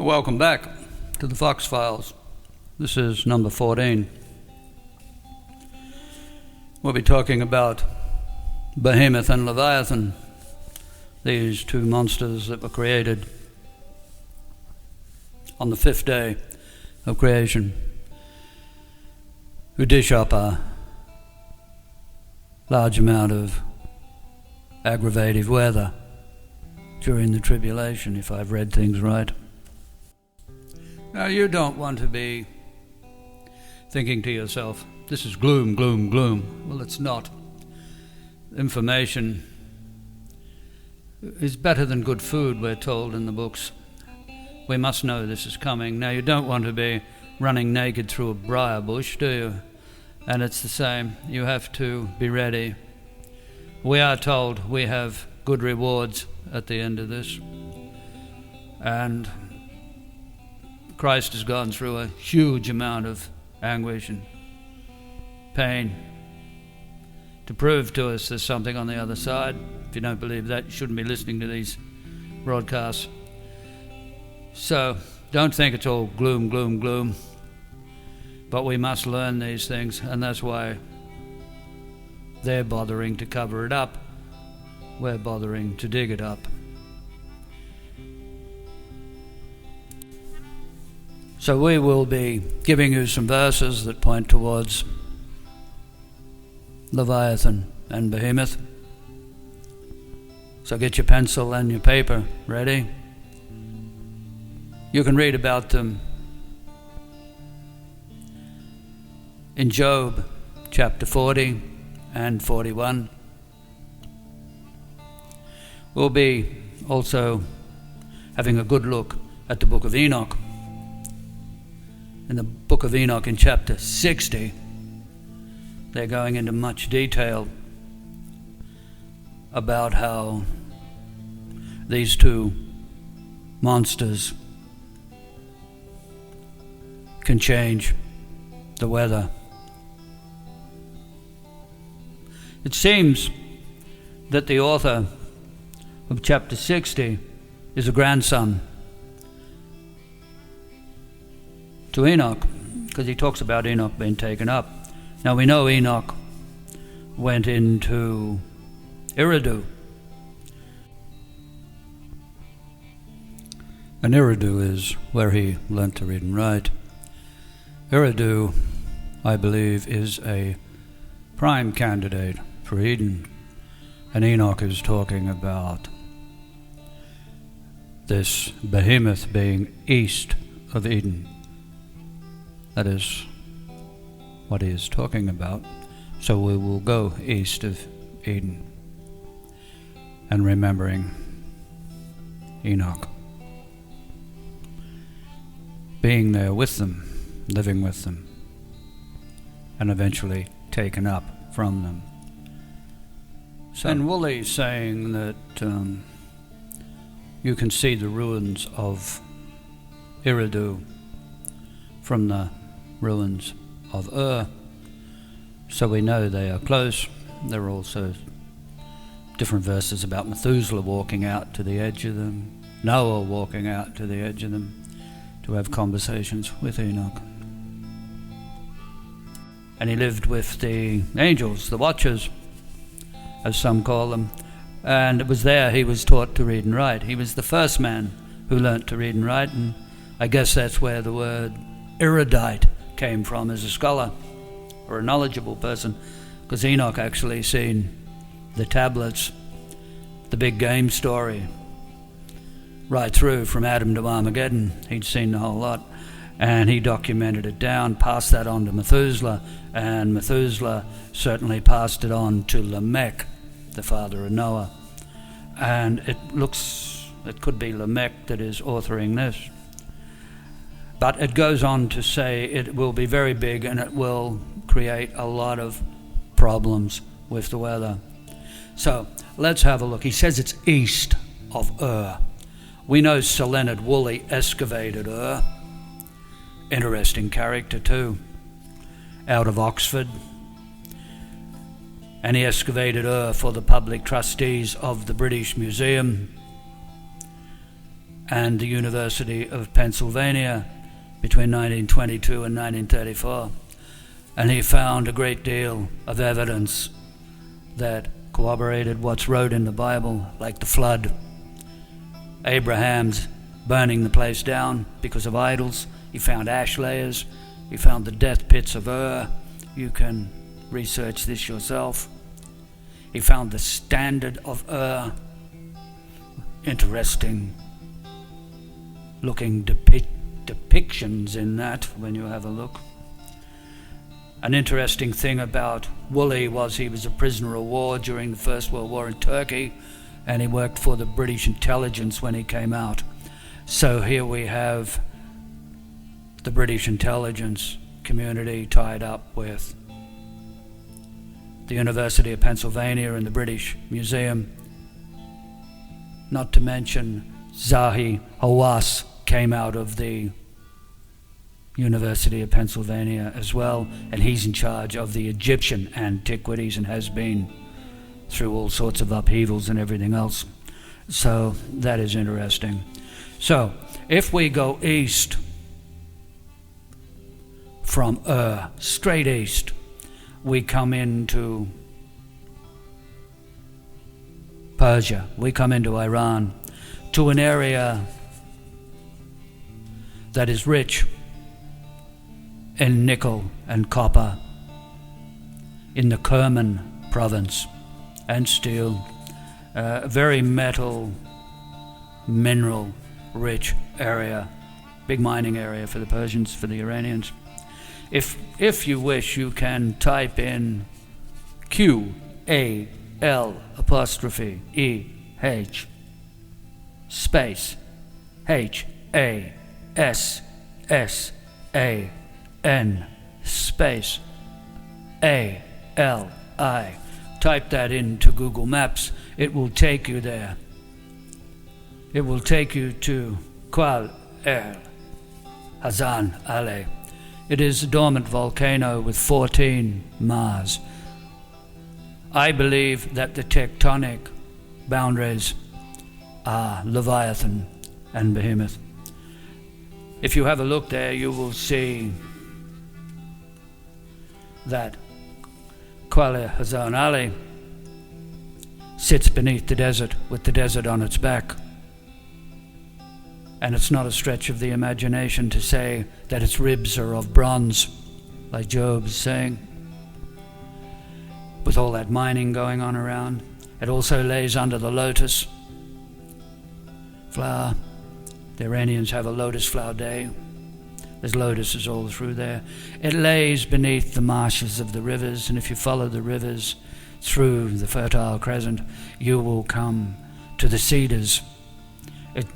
Welcome back to the Fox Files. This is number 14. We'll be talking about Behemoth and Leviathan, these two monsters that were created on the fifth day of creation, who dish up a large amount of aggravative weather during the tribulation, if I've read things right. Now, you don't want to be thinking to yourself, this is gloom, gloom, gloom. Well, it's not. Information is better than good food, we're told in the books. We must know this is coming. Now, you don't want to be running naked through a briar bush, do you? And it's the same. You have to be ready. We are told we have good rewards at the end of this. And Christ has gone through a huge amount of anguish and pain to prove to us there's something on the other side. If you don't believe that, you shouldn't be listening to these broadcasts. So don't think it's all gloom, gloom, gloom. But we must learn these things, and that's why they're bothering to cover it up. We're bothering to dig it up. So we will be giving you some verses that point towards Leviathan and Behemoth. So get your pencil and your paper ready. You can read about them in Job chapter 40 and 41. We'll be also having a good look at the book of Enoch. In the book of Enoch in chapter 60, they're going into much detail about how these two monsters can change the weather. It seems that the author of chapter 60 is a grandson to Enoch, because he talks about Enoch being taken up. Now we know Enoch went into Eridu, and Eridu is where he learnt to read and write. Eridu, I believe, is a prime candidate for Eden, and Enoch is talking about this Behemoth being east of Eden. That is what he is talking about. So we will go east of Eden and remembering Enoch, being there with them, living with them, and eventually taken up from them. So, and Woolley's saying that you can see the ruins of Eridu from the ruins of Ur, so we know they are close. There are also different verses about Methuselah walking out to the edge of them, Noah walking out to the edge of them to have conversations with Enoch. And he lived with the angels, the watchers, as some call them, and it was there he was taught to read and write. He was the first man who learnt to read and write, and I guess that's where the word erudite came from, as a scholar or a knowledgeable person, because Enoch actually seen the tablets, the big game story, right through from Adam to Armageddon. He'd seen the whole lot, and he documented it down, passed that on to Methuselah, and Methuselah certainly passed it on to Lamech, the father of Noah. And it could be Lamech that is authoring this. But it goes on to say it will be very big and it will create a lot of problems with the weather. So let's have a look. He says it's east of Ur. We know Sir Leonard Woolley excavated Ur. Interesting character too, out of Oxford. And he excavated Ur for the public trustees of the British Museum. and the University of Pennsylvania between 1922 and 1934. And he found a great deal of evidence that corroborated what's wrote in the Bible, like the flood, Abraham's burning the place down because of idols. He found ash layers. He found the death pits of Ur. You can research this yourself. He found the standard of Ur. Interesting looking depictions in that when you have a look. An interesting thing about Woolley was he was a prisoner of war during the First World War in Turkey, and he worked for the British intelligence when he came out. So here we have the British intelligence community tied up with the University of Pennsylvania and the British Museum. Not to mention Zahi Hawass came out of the University of Pennsylvania as well, and he's in charge of the Egyptian antiquities and has been through all sorts of upheavals and everything else. So that is interesting. So if we go east from straight east, we come into Persia, we come into Iran, to an area that is rich in nickel and copper, in the Kerman province, and steel, a very metal, mineral rich area, big mining area for the Persians, for the Iranians. If you wish, you can type in QAL' space HASSAN space ALI. Type that into Google Maps. It will take you there. It will take you to Kual Hazan Ale. It is a dormant volcano with 14 Mars. I believe that the tectonic boundaries are Leviathan and Behemoth. If you have a look there, you will see that Kuala Hazan Ali sits beneath the desert with the desert on its back. And it's not a stretch of the imagination to say that its ribs are of bronze, like Job's saying. With all that mining going on around, it also lays under the lotus flower. The Iranians have a lotus flower day. There's lotuses all through there. It lays beneath the marshes of the rivers, and if you follow the rivers through the Fertile Crescent, you will come to the cedars. It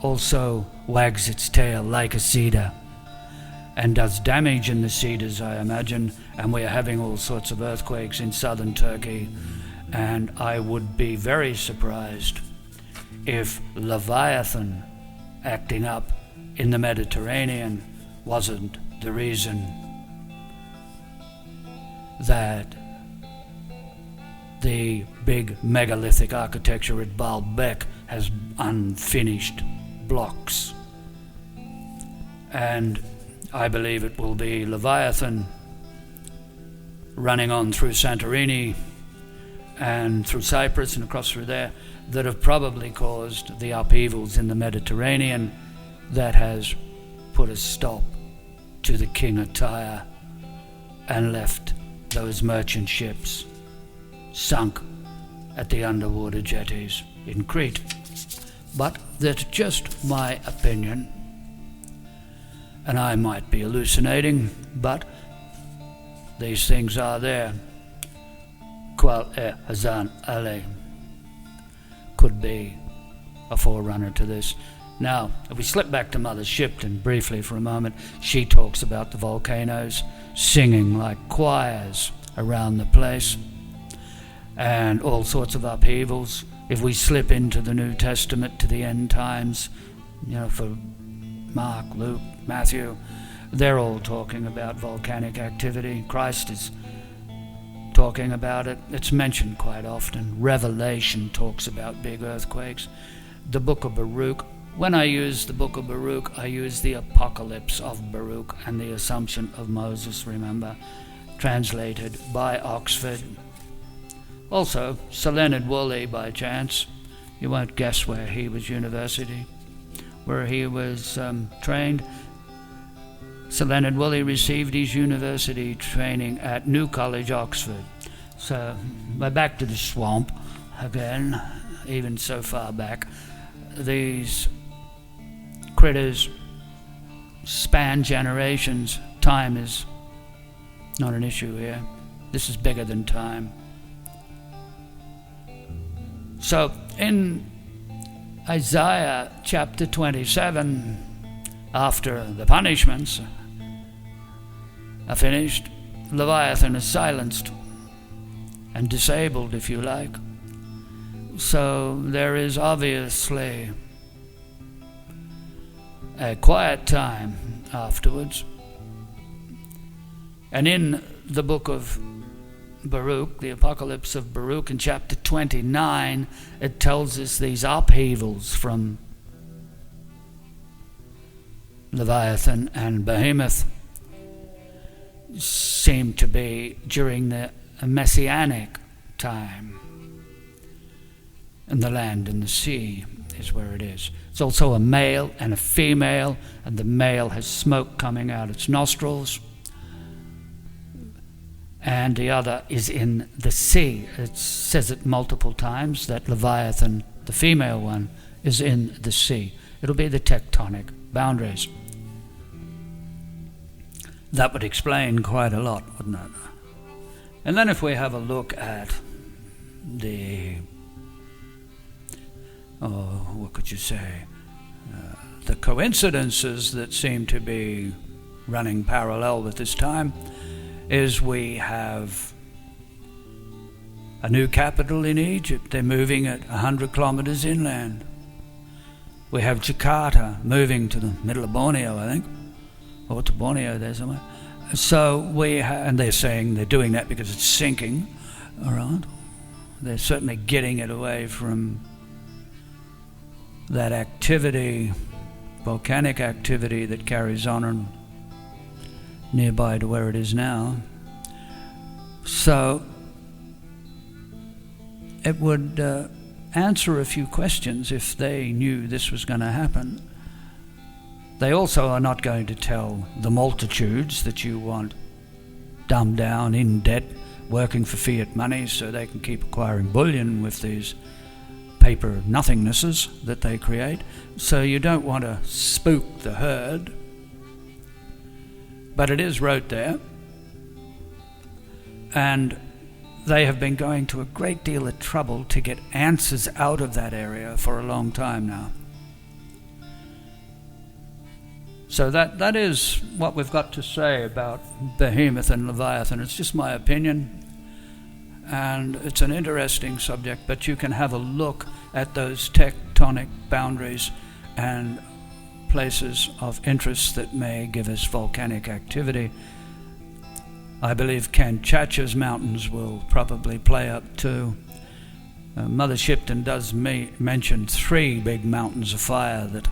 also wags its tail like a cedar and does damage in the cedars, I imagine, and we are having all sorts of earthquakes in southern Turkey, and I would be very surprised if Leviathan acting up in the Mediterranean wasn't the reason that the big megalithic architecture at Baalbek has unfinished blocks. And I believe it will be Leviathan running on through Santorini and through Cyprus and across through there that have probably caused the upheavals in the Mediterranean that has put a stop to the King of Tyre and left those merchant ships sunk at the underwater jetties in Crete. But that's just my opinion, and I might be hallucinating, but these things are there. Kual Hazan Ali could be a forerunner to this. Now, if we slip back to Mother Shipton briefly for a moment, she talks about the volcanoes singing like choirs around the place and all sorts of upheavals. If we slip into the New Testament to the end times, for Mark, Luke, Matthew, they're all talking about volcanic activity. Christ is talking about it. It's mentioned quite often. Revelation talks about big earthquakes. The book of Baruch when I use the book of Baruch, I use the Apocalypse of Baruch and the Assumption of Moses, remember, translated by Oxford. Also, Sir Leonard Woolley, by chance. You won't guess where he was trained. Sir Leonard Woolley received his university training at New College, Oxford. So we're back to the swamp again, even so far back. These critters span generations. Time is not an issue here. This is bigger than time. So in Isaiah chapter 27, after the punishments are finished, Leviathan is silenced and disabled, if you like. So there is obviously a quiet time afterwards. And in the book of Baruch, the Apocalypse of Baruch, in chapter 29, it tells us these upheavals from Leviathan and Behemoth seem to be during the Messianic time. And the land and the sea is where it is. It's also a male and a female, and the male has smoke coming out its nostrils, and the other is in the sea. It says it multiple times that Leviathan, the female one, is in the sea. It'll be the tectonic boundaries. That would explain quite a lot, wouldn't it? And then if we have a look at the, what could you say, the coincidences that seem to be running parallel with this time, is we have a new capital in Egypt. They're moving at 100 kilometers inland. We have Jakarta moving to the middle of Borneo, I think, or to Borneo there somewhere. So and they're saying they're doing that because it's sinking, all right? They're certainly getting it away from that activity, volcanic activity that carries on nearby to where it is now. So it would answer a few questions if they knew this was going to happen. They also are not going to tell the multitudes that you want dumbed down, in debt, working for fiat money so they can keep acquiring bullion with these paper nothingnesses that they create. So you don't want to spook the herd. But it is wrote there, and they have been going to a great deal of trouble to get answers out of that area for a long time now. So that is what we've got to say about Behemoth and Leviathan. It's just my opinion, and it's an interesting subject, but you can have a look at those tectonic boundaries and places of interest that may give us volcanic activity. I believe Kanchacha's mountains will probably play up too. Mother Shipton does mention 3 big mountains of fire that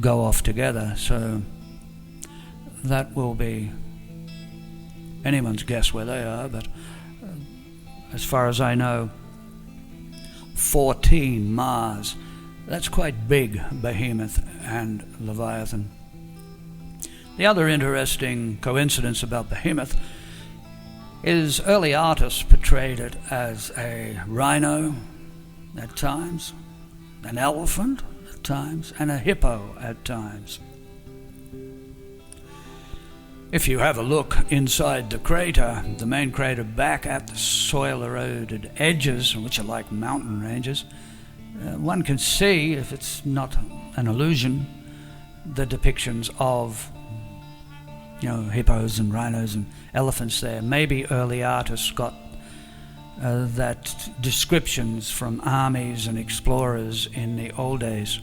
go off together, so that will be anyone's guess where they are, but as far as I know, 14 Mars. That's quite big, Behemoth and Leviathan. The other interesting coincidence about Behemoth is early artists portrayed it as a rhino at times, an elephant at times, and a hippo at times. If you have a look inside the crater, the main crater, back at the soil-eroded edges, which are like mountain ranges, one can see, if it's not an illusion, the depictions of, hippos and rhinos and elephants there. Maybe early artists got that descriptions from armies and explorers in the old days.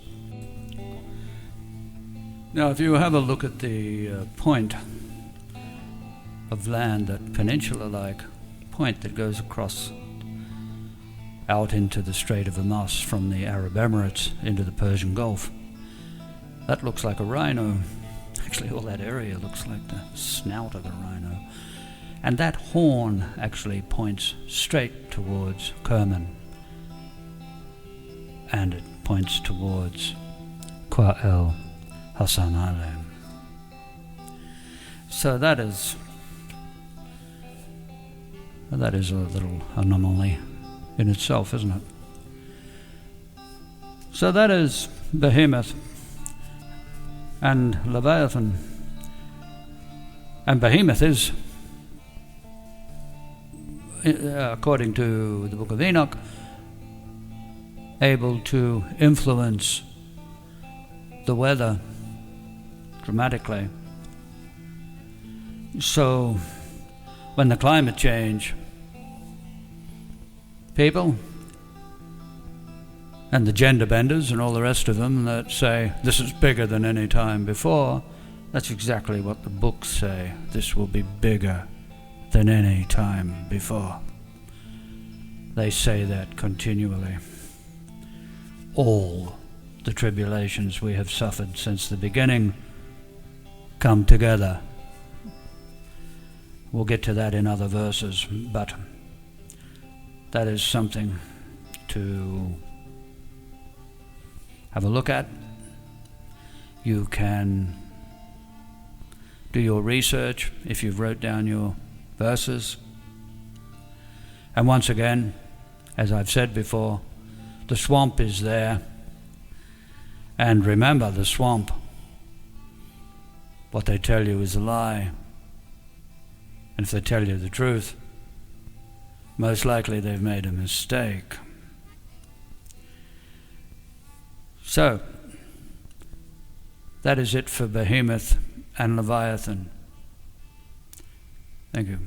Now, if you have a look at the point of land, that peninsula-like point that goes across out into the Strait of Hormuz from the Arab Emirates into the Persian Gulf, That looks like a rhino. Actually, all that area looks like the snout of a rhino. And that horn actually points straight towards Kerman. And it points towards Kwa El Hassan Ale. So that is a little anomaly in itself, isn't it? So that is Behemoth and Leviathan. And Behemoth is, according to the Book of Enoch, able to influence the weather dramatically. So when the climate change, people and the gender benders and all the rest of them that say this is bigger than any time before, that's exactly what the books say. This will be bigger than any time before. They say that continually. All the tribulations we have suffered since the beginning come together. We'll get to that in other verses, but that is something to have a look at. You can do your research if you've wrote down your verses. And once again, as I've said before, the swamp is there. And remember, the swamp, what they tell you is a lie. And if they tell you the truth, most likely they've made a mistake. So, that is it for Behemoth and Leviathan. Thank you.